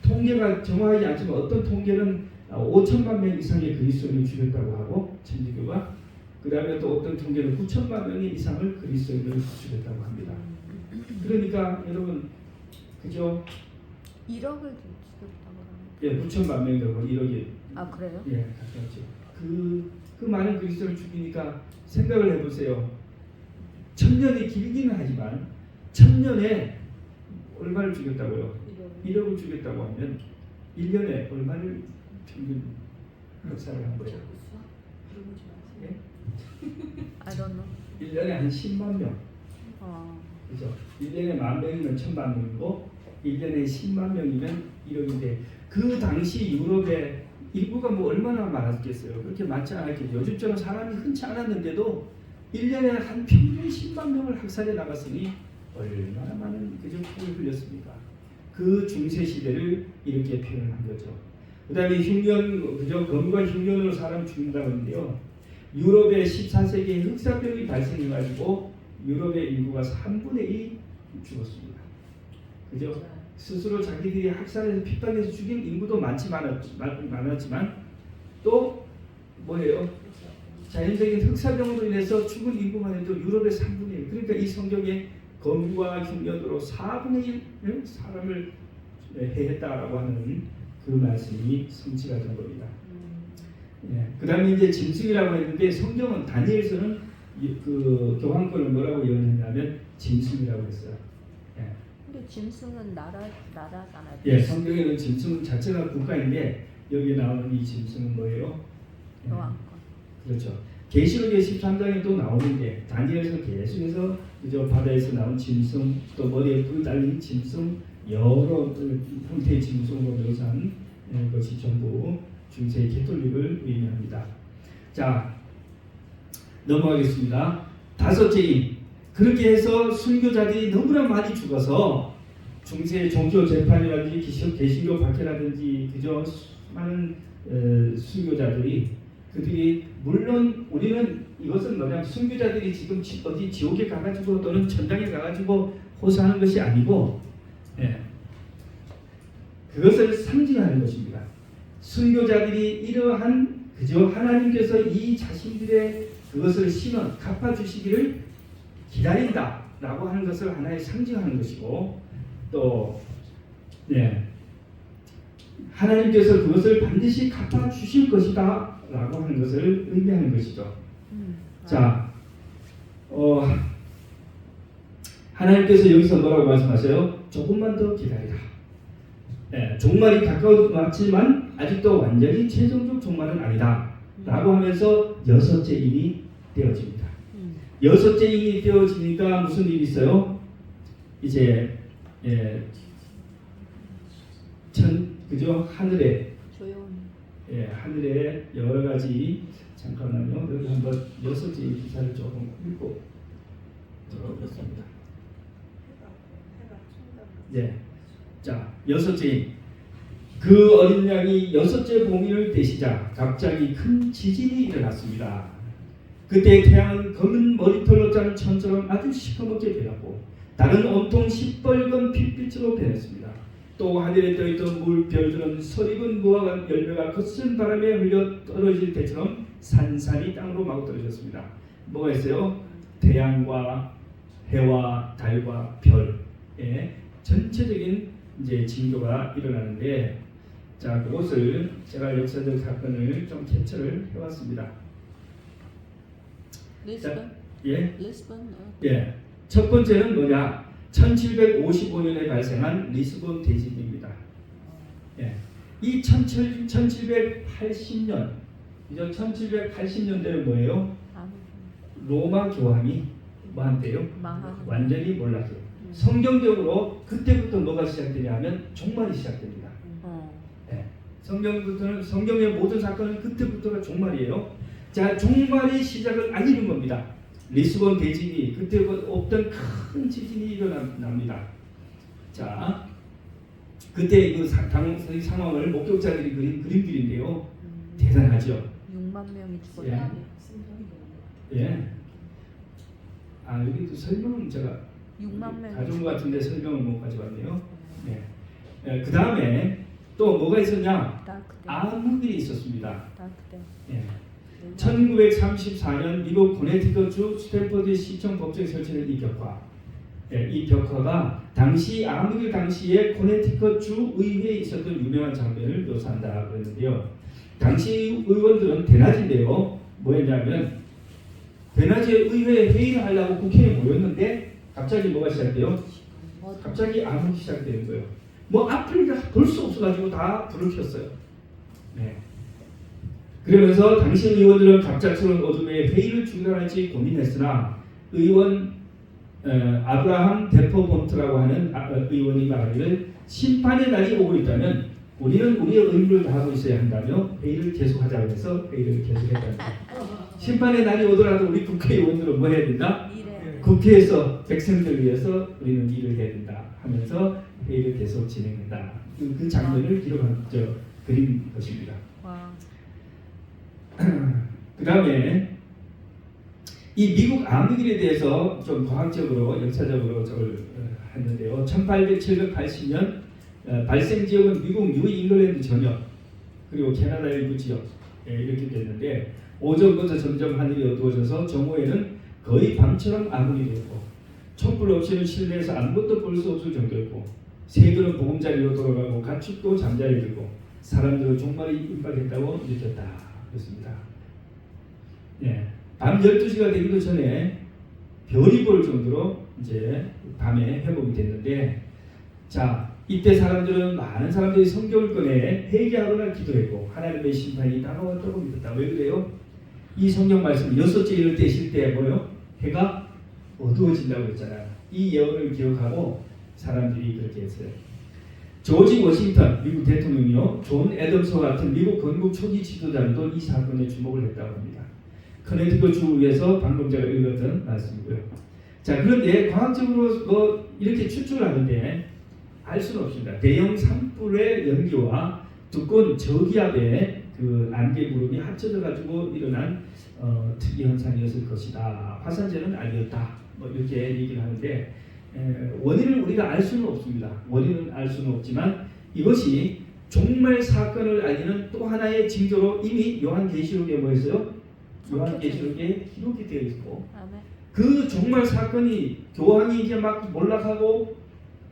통계가 정확하지 않지만 어떤 통계는 5천만 명 이상의 그리스도인을 죽였다고 하고 천주교가 그 다음에 또 어떤 통계는 9천만 명 이상을 그리스도인을 죽였다고 합니다. 그러니까 여러분 그죠? 1억을 죽였다고 합니다. 예, 9천만 명 되고 1억이 아 그래요? 예, 가깝죠. 그 많은 그리스도를 죽이니까 생각을 해보세요. 1000년이 길기는 하지만 1000년에 얼마를 죽였다고요? 1억을 죽였다고 하면 1년에 얼마를 평균 역사를 한 거예요? 예? I don't know. 1년에 한 10만 명. 그죠? 1년에 10,000명이면 1,000만 명이고 1년에 10만 명이면 1억인데 그 당시 유럽의 인구가 뭐 얼마나 많았겠어요? 그렇게 많지 않았겠죠. 요즘처럼 사람이 흔치 않았는데도 1년에 한 평균 10만 명을 학살해 나갔으니 얼마나 많은 그저 피를 흘렸습니까? 그 중세 시대를 이렇게 표현한 거죠. 그다음에 흉년, 그저 검과 흉년으로 사람 죽인다고 하는데요. 유럽의 14세기에 흑사병이 발생해가지고 유럽의 인구가 3분의 1 죽었습니다. 그죠? 스스로 자기들이 학살해서 핍박해서 죽인 인구도 많았지만 또 뭐예요? 자연적인 흑사병으로 인해서 죽은 인구만 해도 유럽의 3분의 1. 그러니까 이 성경에 검과 흉년으로 4분의 1 사람을 해했다라고 하는 그 말씀이 성취가 된 겁니다. 그 다음에 이제 짐승이라고 했는데 성경은 다니엘서는 그 교황권을 뭐라고 예언했냐면 짐승이라고 했어요. 근데 짐승은 나라잖아요. 예, 성경에는 짐승 자체가 국가인데 여기 나오는 이 짐승은 뭐예요? 교황권. 그렇죠. 계시록의 13장에도 나오는데 다니엘서 계속해서 그저 바다에서 나온 짐승 또 머리에 뿔 달린 짐승 여러 형태의 짐승으로 묘사한 것이 전부 중세 캐톨릭을 의미합니다. 자, 넘어가겠습니다. 다섯째인 그렇게 해서 순교자들이 너무나 많이 죽어서 중세 종교 재판이라든지 개신교 박해라든지 그저 많은 순교자들이 그들이 물론 우리는 이것은 뭐냐 순교자들이 지금 어디 지옥에 가가지고 또는 천당에 가가지고 호소하는 것이 아니고 그것을 상징하는 것입니다. 순교자들이 이러한 그저 하나님께서 이 자신들의 그것을 심어 갚아주시기를 기다린다라고 하는 것을 하나의 상징하는 것이고 또 하나님께서 그것을 반드시 갚아주실 것이다 라고 하는 것을 의미하는 것이죠. 자, 하나님께서 여기서 뭐라고 말씀하세요? 조금만 더 기다리라. 종말이 가까웠지만 아직도 완전히 최종적 종말은 아니다 라고 하면서 여섯째 인이 되어집니다. 여섯째 인이 되어지니까 무슨 일이 있어요? 이제 그저 하늘에 하늘에 여러 가지 잠깐만요. 여기 한번 여섯째 기사를 조금 읽고 들어보겠습니다. 자, 여섯째 그 어린 양이 여섯째 봉인을 대시자 갑자기 큰 지진이 일어났습니다. 그때 태양은 검은 머리털로 짠 천처럼 아주 시커멓게 변했고 달은 온통 시뻘건 빛빛으로 변했습니다. 또 하늘에 떠있던 물 별들은 설익은 무화과 열매가 거센 바람에 흘려 떨어질 때처럼 산산이 땅으로 마구 떨어졌습니다. 뭐가 있어요? 태양과 해와 달과 별의 전체적인 이제 징조가 일어나는데, 자, 그것을 제가 역사적 사건을 좀 캡처를 해왔습니다. 리스본? 예, 리스본? 예. 첫 번째는 뭐냐? 1755년에 발생한 리스본 대지진입니다. 예. 이 1780년, 이제 1780년대는 뭐예요? 아무 로마 교황이 뭐 한대요? 망하는. 완전히 몰락해요. 성경적으로 그때부터 뭐가 시작되냐 하면 종말이 시작됩니다. 예. 성경의 모든 사건은 그때부터가 종말이에요. 자, 종말의 시작을 알리는 겁니다. 리스본 대지진이 그때 없던 큰 지진이 일어납니다. 자, 그때 그 당시 상황을 목격자들이 그린 그림들인데요. 대단하죠. 6만 명이 죽었다. 예. 예. 아, 여기도 설명은 제가 6만 명이 가져온 것 같은데 설명을 못 가져왔네요. 예. 예, 그 다음에 또 뭐가 있었냐? 다크 때. 암흑일이 있었습니다. 다크 때. 예. 1934년 미국 코네티컷주 스탠퍼드 시청 법정에 설치된 이 벽화. 예, 이 벽화가 당시 암흑일 당시에 코네티컷주 의회에 있었던 유명한 장면을 묘사한다 그랬는데요. 당시 의원들은 대낮인데요. 뭐였냐면 대낮에 의회 회의를 하려고 국회에 모였는데 갑자기 뭐가 시작돼요? 갑자기 암흑이 시작되는 거예요. 뭐 앞을 볼 수 없어가지고 다 불을 켰어요. 네. 그러면서 당시 의원들은 갑작스러운 어둠에 회의를 중단할지 고민했으나 의원 아브라함 데퍼본트라고 하는 의원이 말하기를 심판의 날이 오고 있다면 우리는 우리의 의무를 다하고 있어야 한다며 회의를 계속하자고 해서 회의를 계속했답니다. 심판의 날이 오더라도 우리 국회의원들은 뭐 해야 된다? 일에. 국회에서 백성들을 위해서 우리는 일을 해야 된다 하면서 회의를 계속 진행한다. 그 장면을 기록한 그린 것입니다. 와. 그 다음에 이 미국 암흑일에 대해서 좀 과학적으로 역사적으로 저걸 했는데요. 1880년 발생 지역은 미국 뉴 잉글랜드 전역 그리고 캐나다 일부 지역 이렇게 됐는데 오전부터 점점 하늘이 어두워져서 정오에는 거의 밤처럼 암흑이 되고 촛불 없이는 실내에서 아무것도 볼 수 없을 정도였고 새들은 보금자리로 돌아가고 가축도 잠자리 들고 사람들은 종말이 임박했다고 느꼈다. 그렇습니다. 예, 밤 12시가 되기도 전에 별이 볼 정도로 이제 밤에 회복이 됐는데, 자, 이때 사람들은 많은 사람들이 성경을 꺼내 회개하거나 기도했고 하나님의 심판이 다가왔다고 믿었다. 왜 그래요? 이 성경 말씀 6째 이럴 때 쉴 때 뭐요? 해가 어두워진다고 했잖아요. 이 예언을 기억하고 사람들이 그렇게 했어요. 조지 워싱턴 미국 대통령이요, 존 애덤스와 같은 미국 건국 초기 지도자들도 이 사건에 주목을 했다고 합니다. 커네티컷 주에서 방금 제가 읽었던 말씀이고요. 자, 그런데 과학적으로 뭐 이렇게 추측을 하는데 알 수는 없습니다. 대형 산불의 연기와 두꺼운 저기압의 그 안개 구름이 합쳐져 가지고 일어난 특이 현상이었을 것이다. 화산재는 아니었다. 뭐 이렇게 얘기를 하는데 원인을 우리가 알 수는 없습니다. 원인은 알 수는 없지만 이것이 종말 사건을 알리는 또 하나의 징조로 이미 요한계시록에 뭐 있어요? 요한계시록에 기록이 되어 있고 그 종말 사건이 교황이 이제 막 몰락하고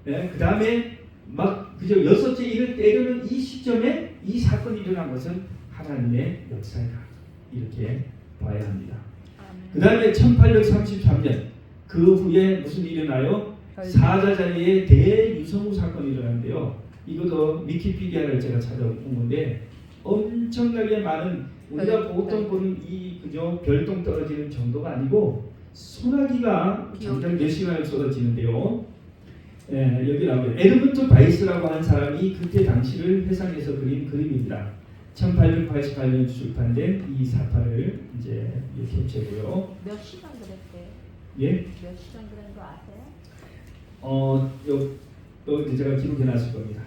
그 다음에 막 그저 6째 일을 때리는 이 시점에 이 사건이 일어난 것은 하나님의 역사이다. 이렇게 봐야 합니다. 그 다음에 1833년 그 후에 무슨 일이 일어나요? 사자자리에 대유성우 사건이 일어났는데요. 이것도 위키피디아를 제가 찾아본 건데 엄청나게 많은 우리가 보통 보는 이 그저 별똥 떨어지는 정도가 아니고 소나기가 잠깐 몇 시간을 쏟아지는데요. 여기 나오죠. 에드문드 바이스라고 하는 사람이 그때 당시를 회상해서 그린 그림입니다. 1888년 출판된 이 사파를 이제 캡처고요. 몇 시간 그랬대요? 예? 몇 시간 그런 거 아세요? 여기 제가 기록해놨을 겁니다.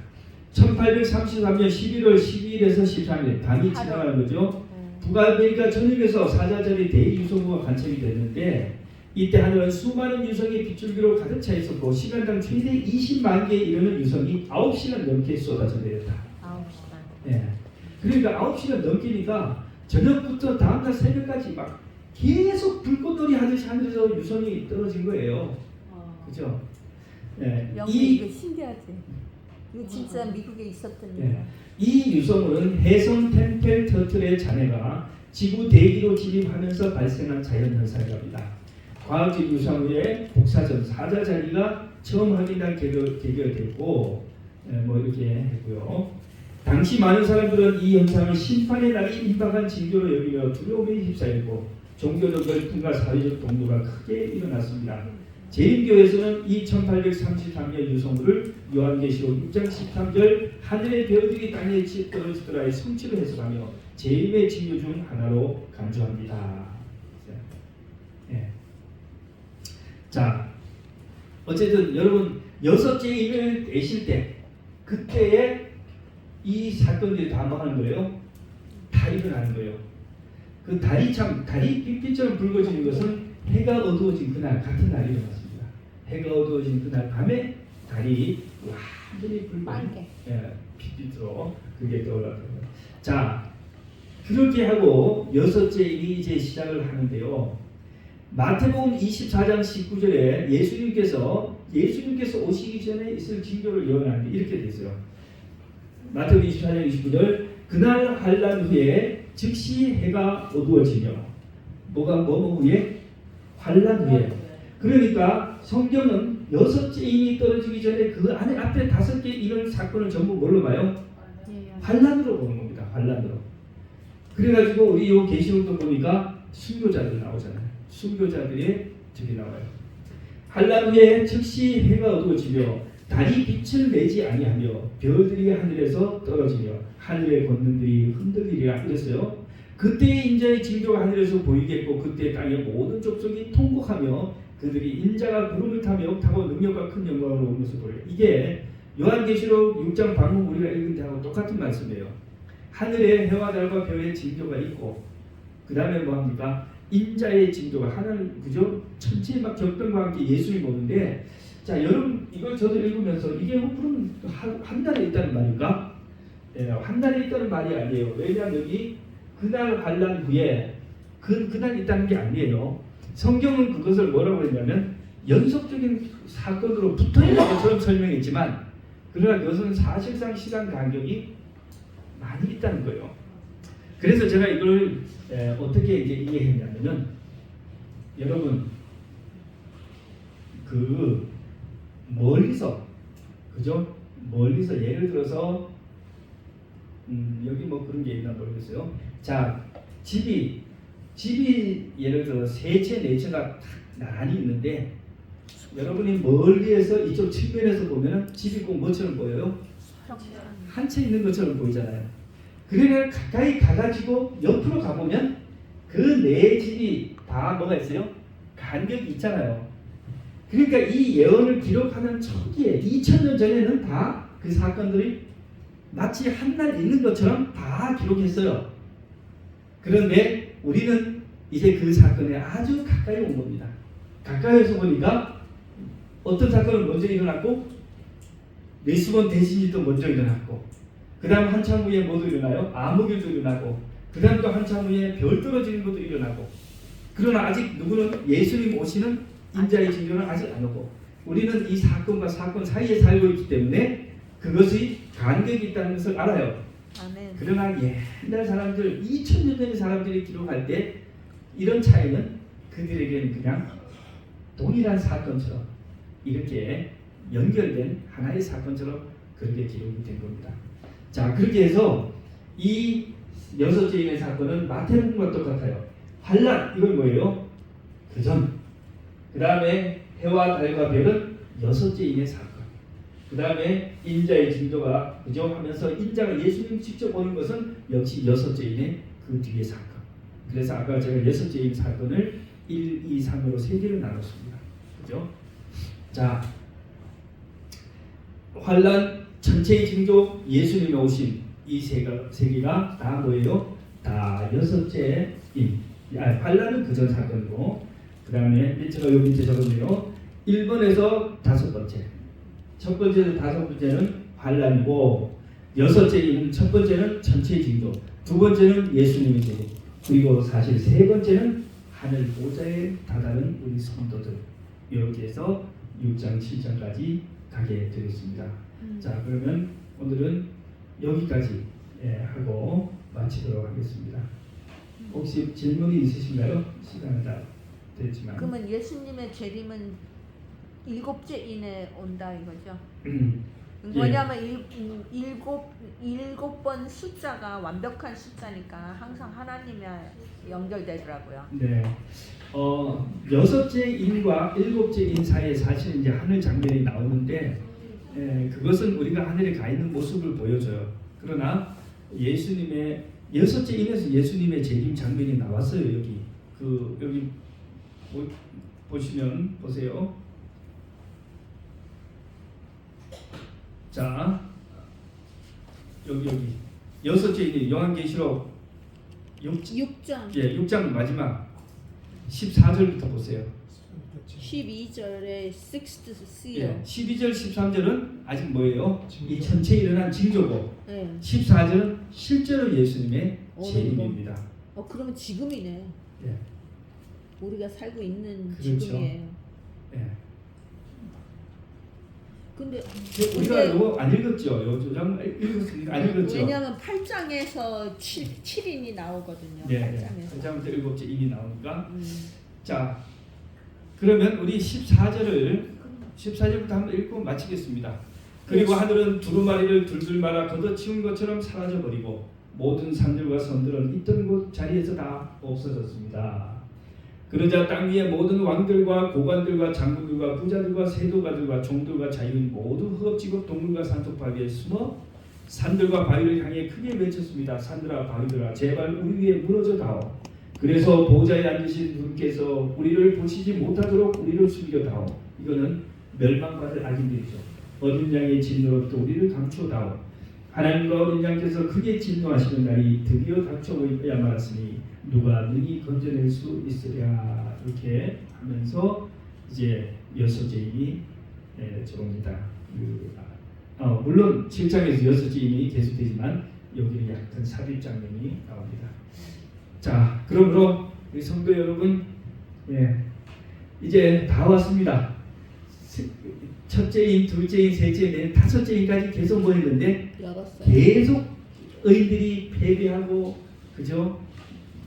1833년 11월 12일에서 13일 밤이 지나가는 거죠. 북아메리카 전역에서 사자자리 대유성우가 관측이 됐는데 이때 하늘은 수많은 유성이 빗줄기로 가득 차 있었고 시간당 최대 20만 개에 이르는 유성이 9시간 넘게 쏟아져 내렸다. 9시간. 예. 그러니까 9시간 넘기니까 저녁부터 다음날 새벽까지 막 계속 불꽃놀이 하듯이 하늘에서 유성이 떨어진 거예요. 그죠? 예. 영미 이거 신기하지? 이거 진짜 미국에 있었던 예. 일이야. 이 유성은 해성 템펠 터틀의 잔해가 지구 대기로 진입하면서 발생한 자연현상입니다. 과학적 유성 후에 복사전 사자자리가 처음 확인한 계결됐고 뭐 이렇게 했고요. 당시 많은 사람들은 이 현상을 심판의 날이 임박한 징조로 여기며 두려움에 휩싸였고 종교적 열풍과 사회적 동요가 크게 일어났습니다. 제림교에서는 이 1833년 유성우를 요한계시록 6장 13절 하늘의 별들이 땅에 떨어지더라의 성취로 해석하며 제림의 징조 중 하나로 간주합니다. 예. 자, 어쨌든 여러분 여섯째 임을 내실 때 그때에 이 사건들이 다 뭐 하는 거예요? 다 일어나는 거예요. 그 달이 빛처럼 붉어지는 것은 해가 어두워진 그날 같은 날이 일어났습니다. 해가 어두워진 그날 밤에 달이 완전히 빨개. 빛으로 그게 떠올랐거든요. 자, 그렇게 하고 여섯째 일이 이제 시작을 하는데요. 마태복음 24장 19절에 예수님께서 오시기 전에 있을 징조를 예언하는데 이렇게 됐어요. 마태복음 24장 29절 그날 환란 후에 즉시 해가 어두워지며 뭐 후에? 환란 후에. 그러니까 성경은 여섯째 인이 떨어지기 전에 그 안에 앞에 5개 이런 사건을 전부 뭘로 봐요? 환란으로 보는 겁니다. 환란으로. 그래가지고 우리 요 계시록도 보니까 순교자들 나오잖아요. 순교자들이 저기 나와요. 환란 후에 즉시 해가 어두워지며 달이 빛을 내지 아니하며 별들이 하늘에서 떨어지며 하늘의 권능들이 흔들리리라 이랬어요. 그때의 인자의 징조가 하늘에서 보이겠고 그때 땅의 모든 족속이 통곡하며 그들이 인자가 구름을 타고 능력과 큰 영광으로 온 것을 보래요. 이게 요한계시록 6장 방금 우리가 읽은 데하고 똑같은 말씀이에요. 하늘에 해와 달과 별의 징조가 있고 그 다음에 뭐합니까? 인자의 징조가 하나는 그죠? 천지에 막 격변과 함께 예수님 오는데 자 여러분 이걸 저도 읽으면서 이게 그럼 한 달에 있다는 말인가? 한 달에 있다는 말이 아니에요. 왜냐하면 여기 그날 환란 후에 그날 있다는 게 아니에요. 성경은 그것을 뭐라고 했냐면 연속적인 사건으로 붙어있는 것처럼 설명했지만 그러나 그것은 사실상 시간 간격이 많이 있다는 거예요. 그래서 제가 이걸 어떻게 이제 이해했냐면은 여러분 그 멀리서 그죠? 멀리서 예를 들어서 여기 뭐 그런 게 있나 모르겠어요. 자 집이 예를 들어 세 채 네 채가 나란히 있는데 여러분이 멀리에서 이쪽 측면에서 보면은 집이 꼭 뭐처럼 보여요? 한 채 있는 것처럼 보이잖아요. 그러면 가까이 가가지고 옆으로 가보면 그 네 집이 다 뭐가 있어요? 간격이 있잖아요. 그러니까 이 예언을 기록하는 초기에 2000년 전에는 다 그 사건들이 마치 한 날 있는 것처럼 다 기록했어요. 그런데 우리는 이제 그 사건에 아주 가까이 온 겁니다. 가까이에서 보니까 어떤 사건은 먼저 일어났고 리스본 대신이 먼저 일어났고 그 다음 한참 후에 뭐도 일어나요? 암흑일도 일어나고 그 다음 또 한참 후에 별 떨어지는 것도 일어나고 그러나 아직 누구는 예수님 오시는 인자의 징조는 아직 안 오고 우리는 이 사건과 사건 사이에 살고 있기 때문에 그것이 간격이 있다는 것을 알아요. 아멘. 그러나 옛날 사람들 2000년 전의 사람들이 기록할 때 이런 차이는 그들에게는 그냥 동일한 사건처럼 이렇게 연결된 하나의 사건처럼 그렇게 기록이 된 겁니다. 자 그렇게 해서 이 여섯째 인의 사건은 마태복음과 똑같아요. 환란 이건 뭐예요? 그전. 그 다음에 해와 달과 별은 여섯째 인의 사건. 그 다음에 인자의 징조가 그죠 하면서 인자가 예수님 직접 오는 것은 역시 여섯째 인의 그 뒤의 사건. 그래서 아까 제가 여섯째 인 사건을 1, 2, 3으로 세 개로 나눴습니다. 그죠? 자, 환란 전체의 징조 예수님이 오신 이 세 개가 다 뭐예요? 다 여섯째 인. 환란은 그전 사건이고 그 다음에 제가 여기 밑에 적었네요. 1번에서 5번째. 첫 번째에서 5번째는 환란이고, 여섯째는 첫 번째는 전체 징조, 두 번째는 예수님의 재림, 그리고 사실 세 번째는 하늘 보좌에 다다른 우리 성도들. 이렇게 해서 6장 7장까지 가게 되겠습니다. 자, 그러면 오늘은 여기까지 하고 마치도록 하겠습니다. 혹시 질문이 있으신가요? 시간은 다 됐지만. 그러면 예수님의 재림은 7째 이내 온다 이거죠? 예. 왜냐하면 일곱 번 숫자가 완벽한 숫자니까 항상 하나님에 연결되더라고요. 네. 여섯째 인과 일곱째 인 사이에 사실 이제 하늘 장면이 나오는데, 그것은 우리가 하늘에 가 있는 모습을 보여줘요. 그러나 예수님의 여섯째 인에서 예수님의 재림 장면이 나왔어요. 여기 보시면 보세요. 자, 여기 여섯째 인이 요한계시록 6장 6장 마지막 14절부터 보세요. 12절에 sixth seal. 예, 12절 13절은 아직 뭐예요? 이 전체에 일어난 징조고, 네. 14절은 실제로 예수님의 오는 재림입니다. 그러면 지금이네. 예, 우리가 살고 있는 그렇죠. 지금이에요. 예. 근데 우리가 이거 안 읽었죠? 요 조장 읽었습니까? 안 읽었죠? 왜냐하면 8장에서 7인이 나오거든요. 네, 8장에서. 8장부터 7째 인이 나오니까. 자, 그러면 우리 14절부터 한번 읽고 마치겠습니다. 그리고 하늘은 두루마리를 둘둘 말아 걷어치운 것처럼 사라져버리고 모든 산들과 섬들은 있던 곳 자리에서 다 없어졌습니다. 그러자 땅 위의 모든 왕들과 고관들과 장군들과 부자들과 세도가들과 종들과 자유인 모두 흑업지고 동물과 산속바 위에 숨어 산들과 바위를 향해 크게 외쳤습니다. 산들아 바위들아 제발 우리 위에 무너져 다오. 그래서 보좌에 앉으신 분께서 우리를 보시지 못하도록 우리를 숨겨 다오. 이거는 멸망받을 악인들이죠. 어린 양의 진노로부터 우리를 감추어 다오. 하나님과 어린 양께서 크게 진노하시는 날이 드디어 닥쳐오야 말았으니 누가 능히 건져낼 수 있으랴. 이렇게 하면서 이제 여섯째 인이 들어옵니다. 물론 7장에서 여섯째 인이 계속되지만 여기는 약간 삽입 장면이 나옵니다. 자, 그러므로 우리 성도 여러분, 이제 다 왔습니다. 첫째 인, 둘째 인, 셋째 인, 다섯째 인까지 계속 모였는데 열었어요. 계속 의인들이 패배하고, 그죠?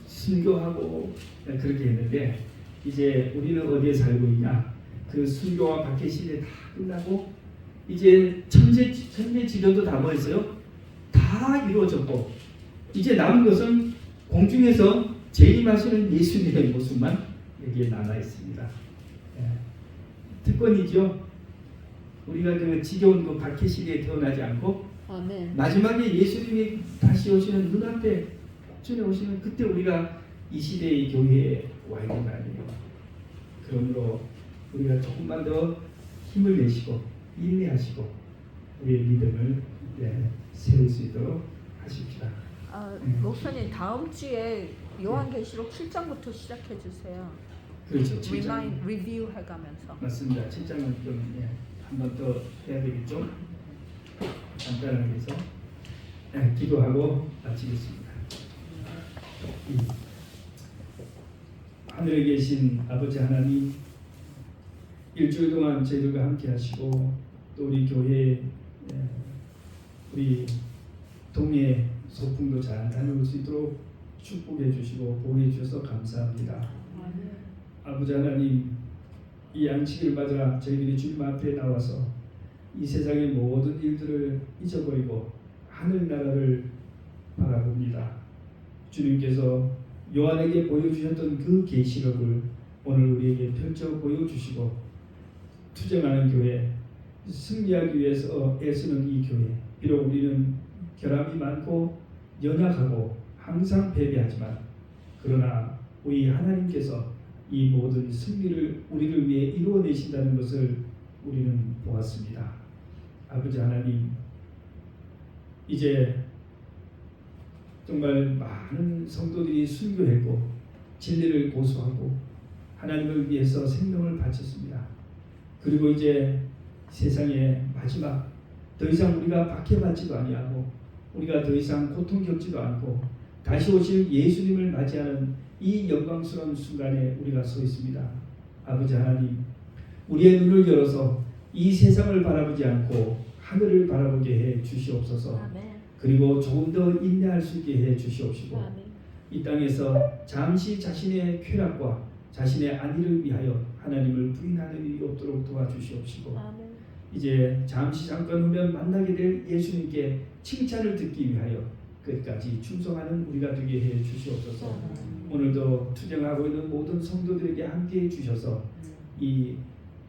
순교하고 그렇게 했는데 이제 우리는 어디에 살고 있냐? 그 순교와 박해 시대 다 끝나고 이제 천재 지도도 다 뭐했어요? 다 이루어졌고 이제 남은 것은 공중에서 재림하시는 예수님의 모습만 여기에 남아 있습니다. 특권이죠. 우리가 그 지겨운 그 박해 시대에 태어나지 않고 아멘. 마지막에 예수님이 다시 오시는 눈앞에 전에 오시는 그때 우리가 이 시대의 교회에 와 있는 거 아니에요. 그러므로 우리가 조금만 더 힘을 내시고 인내하시고 우리의 믿음을 세울 수 있도록 하십시다. 목사님 다음 주에 요한계시록 7장부터 시작해 주세요. 그렇죠. 7장. 리뷰 해가면서. 맞습니다. 7장은 좀 한 번 더 해야 되겠죠. 간단하게 해서 기도하고 마치겠습니다. 하늘에 계신 아버지 하나님, 일주일 동안 저희들과 함께 하시고 또 우리 교회 우리 동네 소풍도 잘 다녀올 수 있도록 축복해 주시고 보호해 주셔서 감사합니다. 아버지 하나님, 이 안식일 맞아 저희들이 주님 앞에 나와서 이 세상의 모든 일들을 잊어버리고 하늘나라를 바라봅니다. 주님께서 요한에게 보여주셨던 그 계시록을 오늘 우리에게 펼쳐 보여주시고 투쟁하는 교회, 승리하기 위해서 애쓰는 이 교회, 비록 우리는 결함이 많고 연약하고 항상 패배하지만 그러나 우리 하나님께서 이 모든 승리를 우리를 위해 이루어내신다는 것을 우리는 보았습니다. 아버지 하나님, 이제 정말 많은 성도들이 순교했고 진리를 고수하고 하나님을 위해서 생명을 바쳤습니다. 그리고 이제 세상의 마지막 더 이상 우리가 박해받지도 아니하고 우리가 더 이상 고통 겪지도 않고 다시 오실 예수님을 맞이하는 이 영광스러운 순간에 우리가 서 있습니다. 아버지 하나님, 우리의 눈을 열어서 이 세상을 바라보지 않고 하늘을 바라보게 해 주시옵소서. 아멘. 그리고 조금 더 인내할 수 있게 해 주시옵시고 아멘. 이 땅에서 잠시 자신의 쾌락과 자신의 안위를 위하여 하나님을 부인하는 일이 없도록 도와주시옵시고 아멘. 이제 잠시 잠깐 후면 만나게 될 예수님께 칭찬을 듣기 위하여 끝까지 충성하는 우리가 되게 해 주시옵소서. 오늘도 투쟁하고 있는 모든 성도들에게 함께해 주셔서 이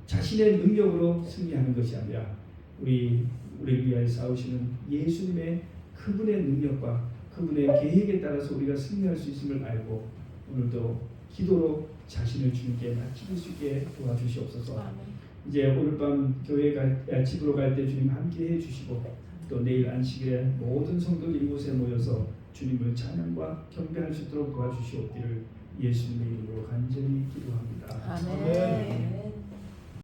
자신의 능력으로 승리하는 것이 아니라 우리를 위하여 싸우시는 예수님의 그분의 능력과 그분의 계획에 따라서 우리가 승리할 수 있음을 알고 오늘도 기도로 자신을 주님께 맡길 수 있게 도와주시옵소서. 아멘. 이제 오늘 밤 집으로 갈 때 주님 함께해 주시고 또 내일 안식일에 모든 성도들이 이곳에 모여서 주님을 찬양과 경배할 수 있도록 도와주시옵기를 예수님의 이름으로 간절히 기도합니다. 아멘.